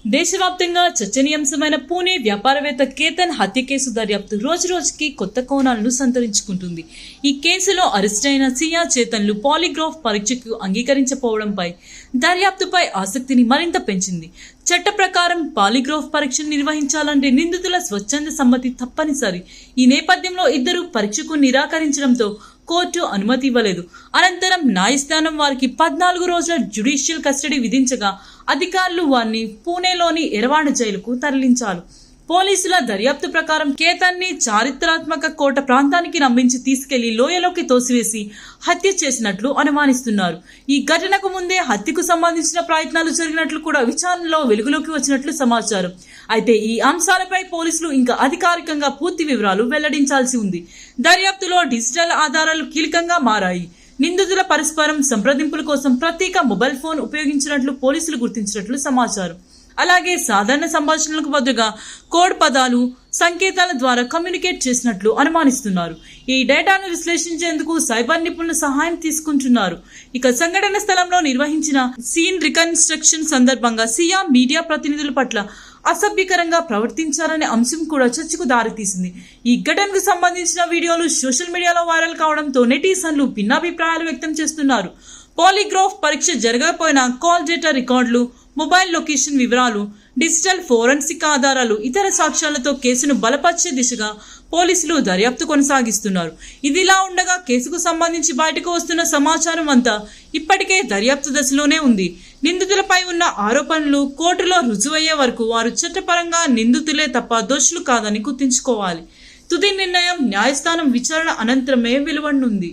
దేశవ్యాప్తంగా చర్చనీయాంశమైన పూణే వ్యాపారవేత్త కేతన్ హత్య కేసు దర్యాప్తు రోజురోజుకి కొత్త కోణాలను సంతరించుకుంటుంది. ఈ కేసులో అరెస్ట్ అయిన సియా చేతన్లు పాలిగ్రాఫ్ పరీక్షకు అంగీకరించకపోవడంపై దర్యాప్తుపై ఆసక్తిని మరింత పెంచింది. చట్ట ప్రకారం పాలిగ్రాఫ్ పరీక్షను నిర్వహించాలంటే నిందితుల స్వచ్ఛంద సమ్మతి తప్పనిసరి. ఈ నేపథ్యంలో ఇద్దరు పరీక్షకు నిరాకరించడంతో కోర్టు అనుమతి ఇవ్వలేదు. అనంతరం న్యాయస్థానం వారికి 14 రోజుల జ్యుడిషియల్ కస్టడీ విధించగా అధికారులు వారిని పూణేలోని ఎరవాడ జైలుకు తరలించారు. పోలీసుల దర్యాప్తు ప్రకారం కేతన్ని చారిత్రాత్మక కోట ప్రాంతానికి రంభించి తీసుకెళ్లి లోయలోకి తోసివేసి హత్య చేసినట్లు అనుమానిస్తున్నారు. ఈ ఘటనకు ముందే హత్యకు సంబంధించిన ప్రయత్నాలు జరిగినట్లు కూడా విచారణలో వెలుగులోకి వచ్చినట్లు సమాచారం. అయితే ఈ అంశాలపై పోలీసులు ఇంకా అధికారికంగా పూర్తి వివరాలు వెల్లడించాల్సి ఉంది. దర్యాప్తులో డిజిటల్ ఆధారాలు కీలకంగా మారాయి. నిందితుల పరస్పరం సంప్రదింపుల కోసం ప్రత్యేక మొబైల్ ఫోన్ ఉపయోగించినట్లు పోలీసులు గుర్తించినట్లు సమాచారం. అలాగే సాధారణ సంభాషణలకు బదులుగా కోడ్ పదాలు, సంకేతాల ద్వారా కమ్యూనికేట్ చేసినట్లు అనుమానిస్తున్నారు. ఈ డేటాను విశ్లేషించేందుకు సైబర్ నిపుణుల సహాయం తీసుకుంటున్నారు. ఇక సంఘటన స్థలంలో నిర్వహించిన సీన్ రికన్స్ట్రక్షన్ సందర్భంగా సియా మీడియా ప్రతినిధుల పట్ల అసభ్యకరంగా ప్రవర్తించారనే అంశం కూడా చర్చకు దారితీసింది. ఈ ఘటనకు సంబంధించిన వీడియోలు సోషల్ మీడియాలో వైరల్ కావడంతో నెటిజన్లు భిన్నాభిప్రాయాలు వ్యక్తం చేస్తున్నారు. పాలిగ్రాఫ్ పరీక్ష జరగకపోయినా కాల్ డేటా రికార్డులు, మొబైల్ లొకేషన్ వివరాలు, డిజిటల్ ఫోరెన్సిక్ ఆధారాలు, ఇతర సాక్ష్యాలతో కేసును బలపరిచే దిశగా పోలీసులు దర్యాప్తు కొనసాగిస్తున్నారు. ఇదిలా ఉండగా కేసుకు సంబంధించి బయటకు వస్తున్న సమాచారం అంతా ఇప్పటికే దర్యాప్తు దశలోనే ఉంది. నిందితులపై ఉన్న ఆరోపణలు కోర్టులో రుజువయ్యే వరకు వారు చట్టపరంగా నిందితులే తప్ప దోషులు కాదని గుర్తుంచుకోవాలి. తుది నిర్ణయం న్యాయస్థానం విచారణ అనంతరమే వెలువడనుంది.